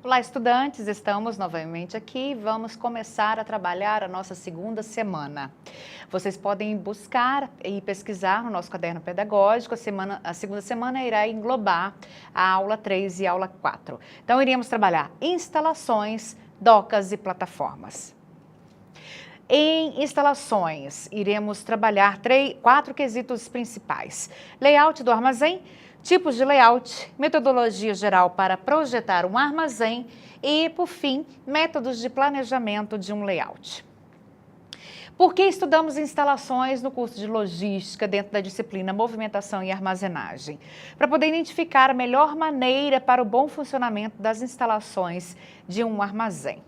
Olá, estudantes! Estamos novamente aqui e vamos começar a trabalhar a nossa segunda semana. Vocês podem buscar e pesquisar no nosso caderno pedagógico. A segunda semana irá englobar a aula 3 e a aula 4. Então, iremos trabalhar instalações, docas e plataformas. Em instalações, iremos trabalhar 4 quesitos principais: layout do armazém, tipos de layout, metodologia geral para projetar um armazém e, por fim, métodos de planejamento de um layout. Por que estudamos instalações no curso de logística dentro da disciplina movimentação e armazenagem? Para poder identificar a melhor maneira para o bom funcionamento das instalações de um armazém.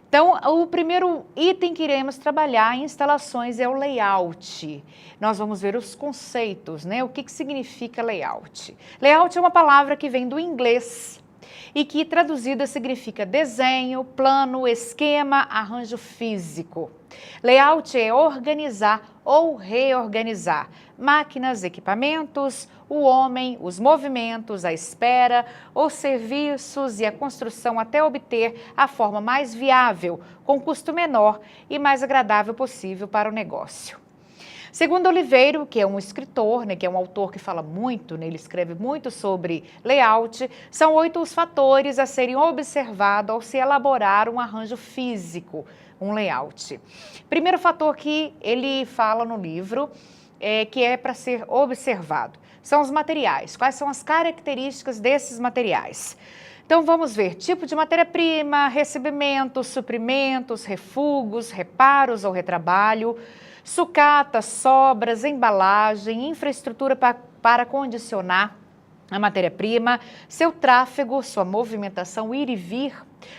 Então, o primeiro item que iremos trabalhar em instalações é o layout. Nós vamos ver os conceitos, né? O que significa layout? Layout é uma palavra que vem do inglês e que traduzida significa desenho, plano, esquema, arranjo físico. Layout é organizar ou reorganizar máquinas, equipamentos, o homem, os movimentos, a espera, os serviços e a construção até obter a forma mais viável, com custo menor e mais agradável possível para o negócio. Segundo Oliveira, que é um escritor, que é um autor que fala muito, ele escreve muito sobre layout, são 8 os fatores a serem observados ao se elaborar um arranjo físico, um layout. Primeiro fator que ele fala no livro, que é para ser observado, são os materiais. Quais são as características desses materiais? Então, vamos ver tipo de matéria-prima, recebimentos, suprimentos, refugos, reparos ou retrabalho, sucata, sobras, embalagem, infraestrutura para condicionar a matéria-prima, seu tráfego, sua movimentação, ir e vir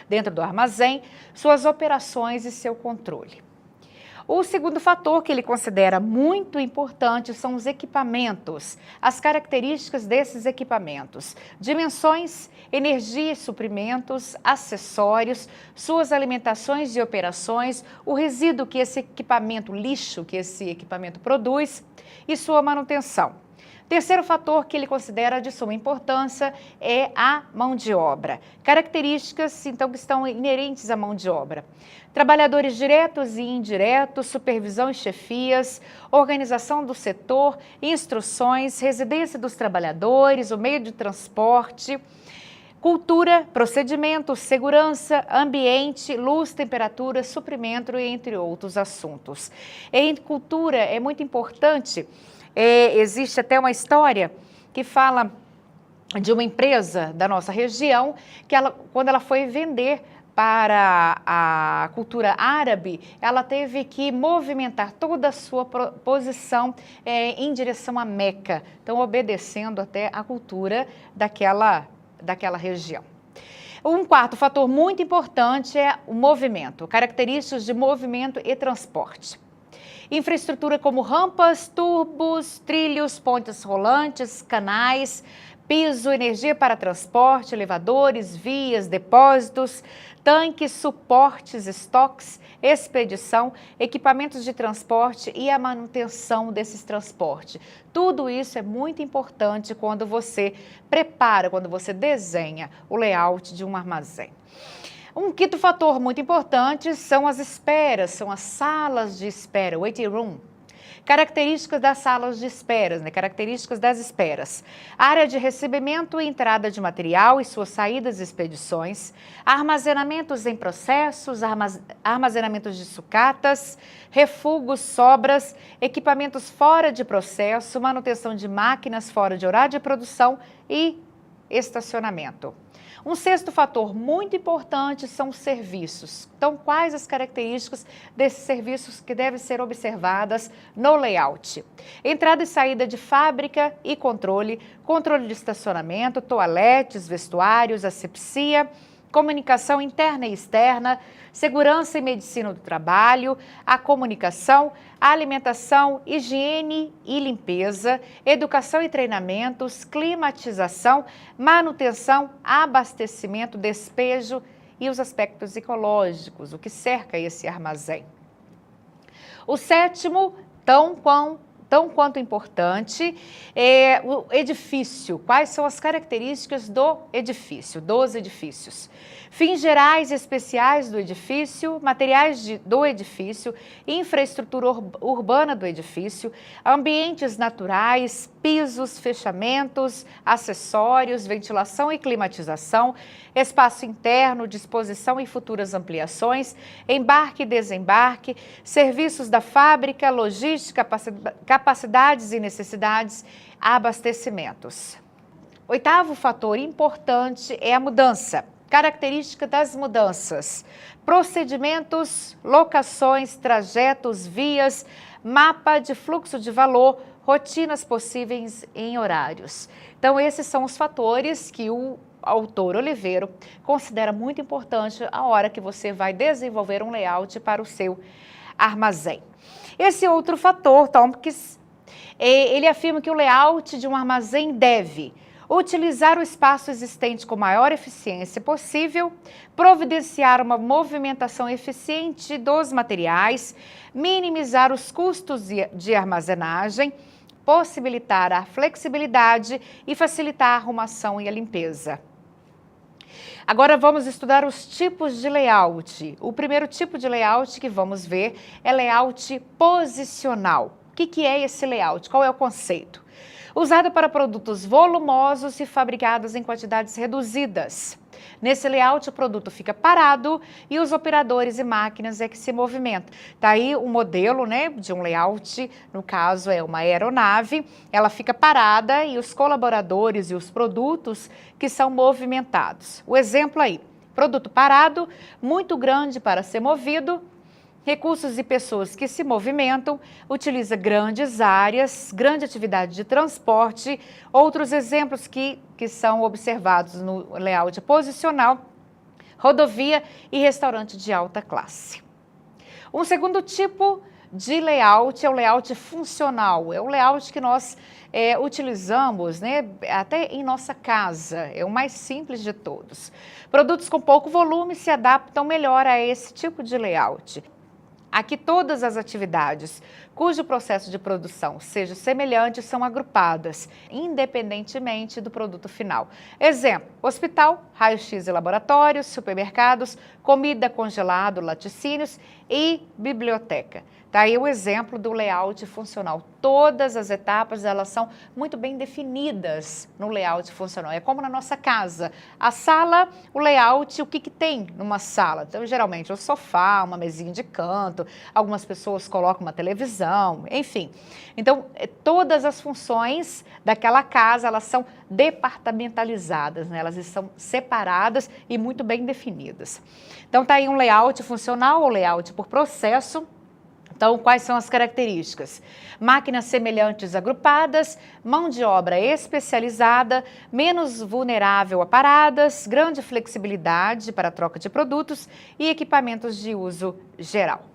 dentro do armazém, suas operações e seu controle. O segundo fator que ele considera muito importante são os equipamentos, as características desses equipamentos, dimensões, energia e suprimentos, acessórios, suas alimentações e operações, o resíduo que esse equipamento, o lixo que esse equipamento produz e sua manutenção. Terceiro fator que ele considera de suma importância é a mão de obra. Características, então, que estão inerentes à mão de obra. Trabalhadores diretos e indiretos, supervisão e chefias, organização do setor, instruções, residência dos trabalhadores, o meio de transporte, cultura, procedimento, segurança, ambiente, luz, temperatura, suprimento, entre outros assuntos. Em cultura é muito importante. Existe até uma história que fala de uma empresa da nossa região que quando ela foi vender para a cultura árabe, ela teve que movimentar toda a sua posição em direção a Meca, então obedecendo até a cultura daquela região. Um quarto fator muito importante é o movimento, características de movimento e transporte. Infraestrutura como rampas, tubos, trilhos, pontes rolantes, canais, piso, energia para transporte, elevadores, vias, depósitos, tanques, suportes, estoques, expedição, equipamentos de transporte e a manutenção desses transportes. Tudo isso é muito importante quando você prepara, quando você desenha o layout de um armazém. Um quinto fator muito importante são as esperas, são as salas de espera, waiting room. Características das salas de esperas, características das esperas. Área de recebimento e entrada de material e suas saídas e expedições. Armazenamentos em processos, armazenamentos de sucatas, refugos, sobras, equipamentos fora de processo, manutenção de máquinas fora de horário de produção e estacionamento. Um sexto fator muito importante são os serviços. Então, quais as características desses serviços que devem ser observadas no layout? Entrada e saída de fábrica e controle, controle de estacionamento, toaletes, vestuários, asepsia, comunicação interna e externa, segurança e medicina do trabalho, a comunicação, a alimentação, higiene e limpeza, educação e treinamentos, climatização, manutenção, abastecimento, despejo e os aspectos ecológicos, o que cerca esse armazém. O sétimo, tão quanto importante, é o edifício. Quais são as características do edifício, dos edifícios? Fins gerais e especiais do edifício, materiais do edifício, infraestrutura urbana do edifício, ambientes naturais, pisos, fechamentos, acessórios, ventilação e climatização, espaço interno, disposição e futuras ampliações, embarque e desembarque, serviços da fábrica, logística, capacidades e necessidades, abastecimentos. Oitavo fator importante é a mudança. Característica das mudanças: procedimentos, locações, trajetos, vias, mapa de fluxo de valor, rotinas possíveis em horários. Então, esses são os fatores que o autor Oliveiro considera muito importante a hora que você vai desenvolver um layout para o seu armazém. Esse outro fator, Tompkins, ele afirma que o layout de um armazém deve utilizar o espaço existente com maior eficiência possível, providenciar uma movimentação eficiente dos materiais, minimizar os custos de armazenagem, possibilitar a flexibilidade e facilitar a arrumação e a limpeza. Agora vamos estudar os tipos de layout. O primeiro tipo de layout que vamos ver é layout posicional. O que é esse layout? Qual é o conceito? Usado para produtos volumosos e fabricados em quantidades reduzidas. Nesse layout, o produto fica parado e os operadores e máquinas é que se movimentam. Está aí um modelo, né, de um layout, no caso é uma aeronave, ela fica parada e os colaboradores e os produtos que são movimentados. O exemplo aí, produto parado, muito grande para ser movido, recursos e pessoas que se movimentam, utiliza grandes áreas, grande atividade de transporte. Outros exemplos que são observados no layout posicional, rodovia e restaurante de alta classe. Um segundo tipo de layout é o layout funcional, é o layout que nós utilizamos, né, até em nossa casa, é o mais simples de todos. Produtos com pouco volume se adaptam melhor a esse tipo de layout. Aqui todas as atividades cujo processo de produção seja semelhante são agrupadas, independentemente do produto final. Exemplo, hospital, raio-x e laboratórios, supermercados, comida, congelado, laticínios e biblioteca. Tá aí o exemplo do layout funcional. Todas as etapas, elas são muito bem definidas no layout funcional. É como na nossa casa. A sala, o layout, o que tem numa sala? Então, geralmente, o sofá, uma mesinha de canto, algumas pessoas colocam uma televisão, enfim. Então, todas as funções daquela casa, elas são departamentalizadas, né? Elas estão separadas e muito bem definidas. Então, tá aí um layout funcional ou layout por processo. Então, quais são as características? Máquinas semelhantes agrupadas, mão de obra especializada, menos vulnerável a paradas, grande flexibilidade para a troca de produtos e equipamentos de uso geral.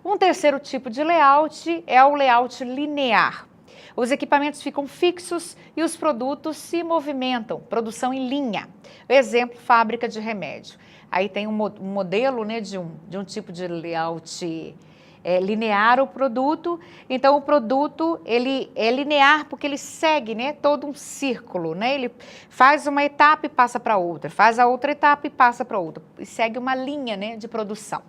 Um terceiro tipo de layout é o layout linear. Os equipamentos ficam fixos e os produtos se movimentam, produção em linha. Exemplo, fábrica de remédio. Aí tem um modelo, né, de um tipo de layout linear o produto. Então o produto ele é linear porque ele segue, né, todo um círculo, né? Ele faz uma etapa e passa para outra, faz a outra etapa e passa para outra, e segue uma linha, né, de produção.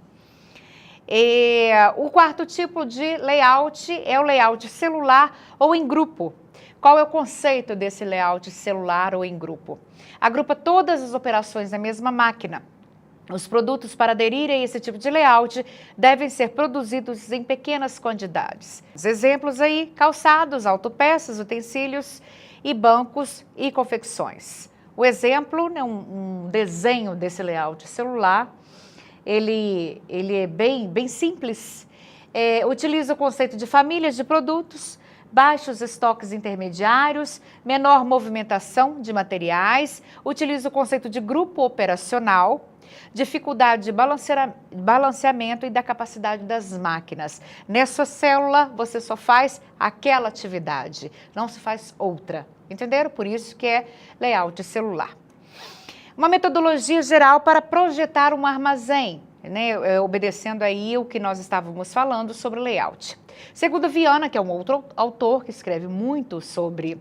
O quarto tipo de layout é o layout celular ou em grupo. Qual é o conceito desse layout celular ou em grupo? Agrupa todas as operações na mesma máquina. Os produtos para aderirem a esse tipo de layout devem ser produzidos em pequenas quantidades. Os exemplos aí, calçados, autopeças, utensílios e bancos e confecções. O exemplo, né, um desenho desse layout celular, ele é bem simples, utiliza o conceito de famílias de produtos, baixos estoques intermediários, menor movimentação de materiais, utiliza o conceito de grupo operacional, dificuldade de balanceamento e da capacidade das máquinas. Nessa célula, você só faz aquela atividade, não se faz outra. Entenderam? Por isso que é layout celular. Uma metodologia geral para projetar um armazém. né, obedecendo aí o que nós estávamos falando sobre layout. Segundo Viana, que é um outro autor que escreve muito sobre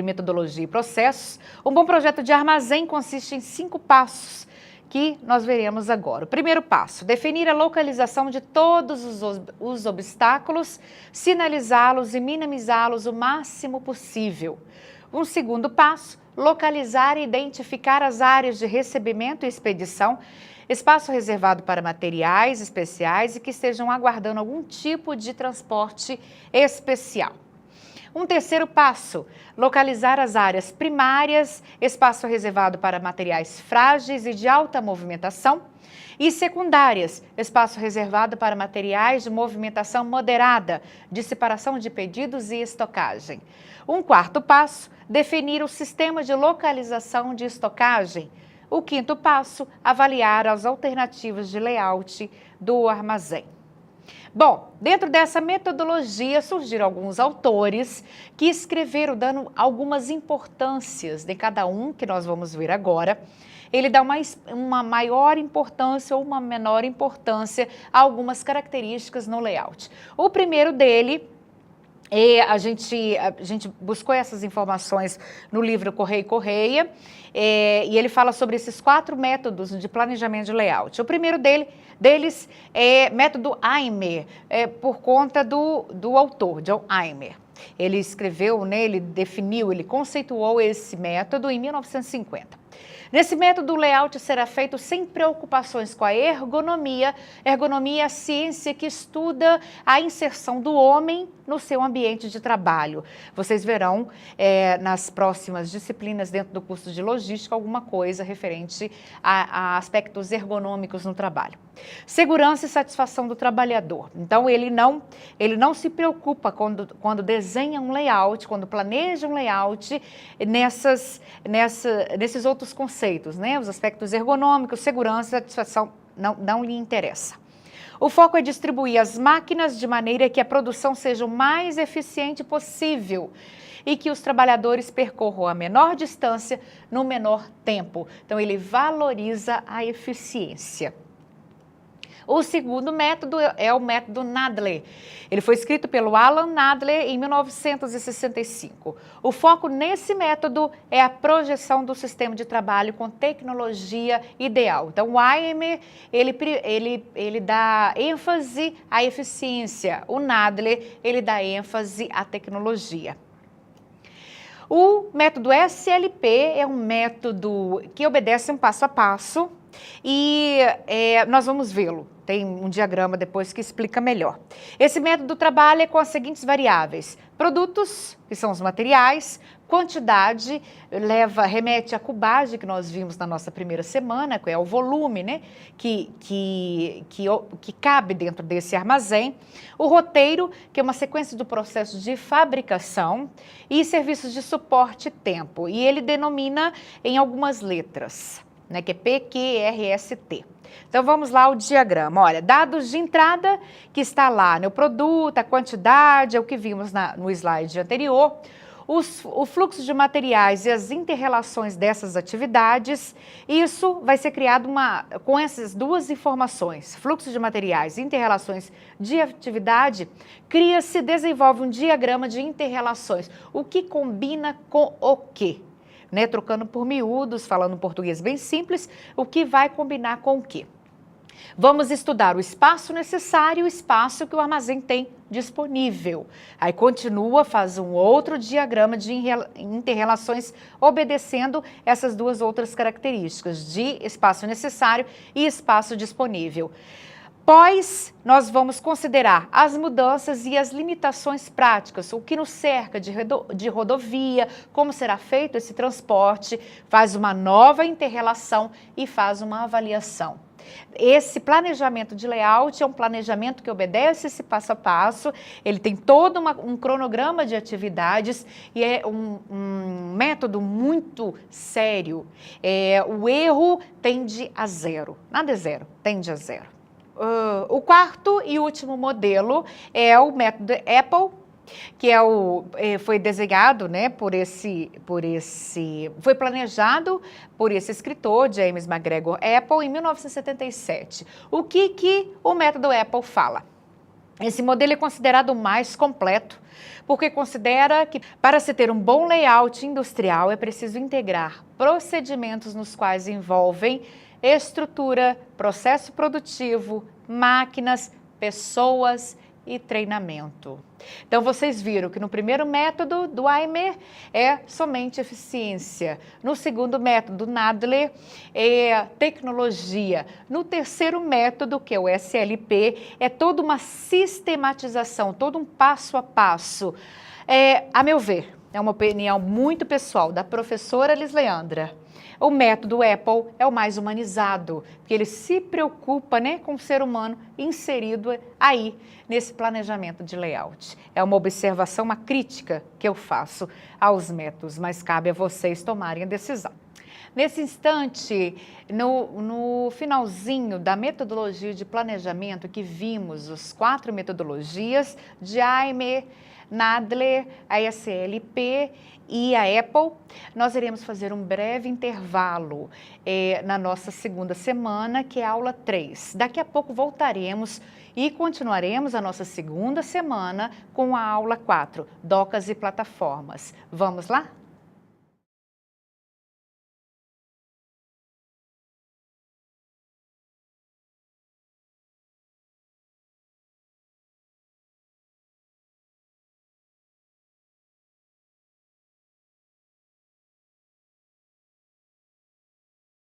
metodologia e processos, um bom projeto de armazém consiste em 5 passos que nós veremos agora. O primeiro passo, definir a localização de todos os obstáculos, sinalizá-los e minimizá-los o máximo possível. Um segundo passo, localizar e identificar as áreas de recebimento e expedição, espaço reservado para materiais especiais e que estejam aguardando algum tipo de transporte especial. Um terceiro passo, localizar as áreas primárias, espaço reservado para materiais frágeis e de alta movimentação, e secundárias, espaço reservado para materiais de movimentação moderada, de separação de pedidos e estocagem. Um quarto passo, definir o sistema de localização de estocagem. O quinto passo, avaliar as alternativas de layout do armazém. Bom, dentro dessa metodologia surgiram alguns autores que escreveram dando algumas importâncias de cada um, que nós vamos ver agora. Ele dá uma maior importância ou uma menor importância a algumas características no layout. O primeiro dele, a gente buscou essas informações no livro Correia e Correia, e ele fala sobre esses 4 métodos de planejamento de layout. O primeiro deles é método Aimer, por conta do autor, John Aimer. Ele escreveu, né, ele definiu, ele conceituou esse método em 1950. Nesse método, o layout será feito sem preocupações com a ergonomia. Ergonomia é a ciência que estuda a inserção do homem no seu ambiente de trabalho. Vocês verão nas próximas disciplinas dentro do curso de logística alguma coisa referente a aspectos ergonômicos no trabalho. Segurança e satisfação do trabalhador. Então, ele não se preocupa quando desenha um layout, quando planeja um layout, nesses outros conceitos, né? Os aspectos ergonômicos, segurança e satisfação não lhe interessa. O foco é distribuir as máquinas de maneira que a produção seja o mais eficiente possível e que os trabalhadores percorram a menor distância no menor tempo. Então, ele valoriza a eficiência. O segundo método é o método Nadler. Ele foi escrito pelo Alan Nadler em 1965. O foco nesse método é a projeção do sistema de trabalho com tecnologia ideal. Então, o Aimer, ele dá ênfase à eficiência. O Nadler, ele dá ênfase à tecnologia. O método SLP é um método que obedece um passo a passo e nós vamos vê-lo. Tem um diagrama depois que explica melhor. Esse método trabalha com as seguintes variáveis: produtos, que são os materiais, quantidade, remete à cubagem que nós vimos na nossa primeira semana, que é o volume, né, que cabe dentro desse armazém, o roteiro, que é uma sequência do processo de fabricação, e serviços de suporte e tempo. E ele denomina em algumas letras, né, que é P, Q, R, S, T. Então, vamos lá ao diagrama. Olha, dados de entrada, que está lá, né, o produto, a quantidade, é o que vimos no slide anterior, o fluxo de materiais e as interrelações dessas atividades. Isso vai ser criado com essas duas informações, fluxo de materiais e interrelações de atividade, desenvolve um diagrama de interrelações, o que combina com o quê? Né, trocando por miúdos, falando português bem simples, o que vai combinar com o quê? Vamos estudar o espaço necessário e o espaço que o armazém tem disponível. Aí continua, faz um outro diagrama de interrelações, obedecendo essas duas outras características de espaço necessário e espaço disponível. Nós vamos considerar as mudanças e as limitações práticas, o que nos cerca de rodovia, como será feito esse transporte, faz uma nova interrelação e faz uma avaliação. Esse planejamento de layout é um planejamento que obedece esse passo a passo, ele tem todo um cronograma de atividades e é um método muito sério. O erro tende a zero, nada é zero, tende a zero. O quarto e último modelo é o método Apple, que foi desenhado, né, foi planejado por esse escritor, James McGregor Apple, em 1977. O que o método Apple fala? Esse modelo é considerado o mais completo, porque considera que para se ter um bom layout industrial é preciso integrar procedimentos nos quais envolvem estrutura, processo produtivo, máquinas, pessoas e treinamento. Então, vocês viram que no primeiro método do AIME é somente eficiência. No segundo método, Nadler, é tecnologia. No terceiro método, que é o SLP, é toda uma sistematização, todo um passo a passo. A meu ver, é uma opinião muito pessoal da professora Liz Leandra. O método Apple é o mais humanizado, porque ele se preocupa, né, com o ser humano inserido aí nesse planejamento de layout. É uma observação, uma crítica que eu faço aos métodos, mas cabe a vocês tomarem a decisão. Nesse instante, no finalzinho da metodologia de planejamento, que vimos as 4 metodologias de AIME, Nadler, a SLP e a Apple, nós iremos fazer um breve intervalo na nossa segunda semana, que é a aula 3. Daqui a pouco voltaremos e continuaremos a nossa segunda semana com a aula 4, docas e plataformas. Vamos lá?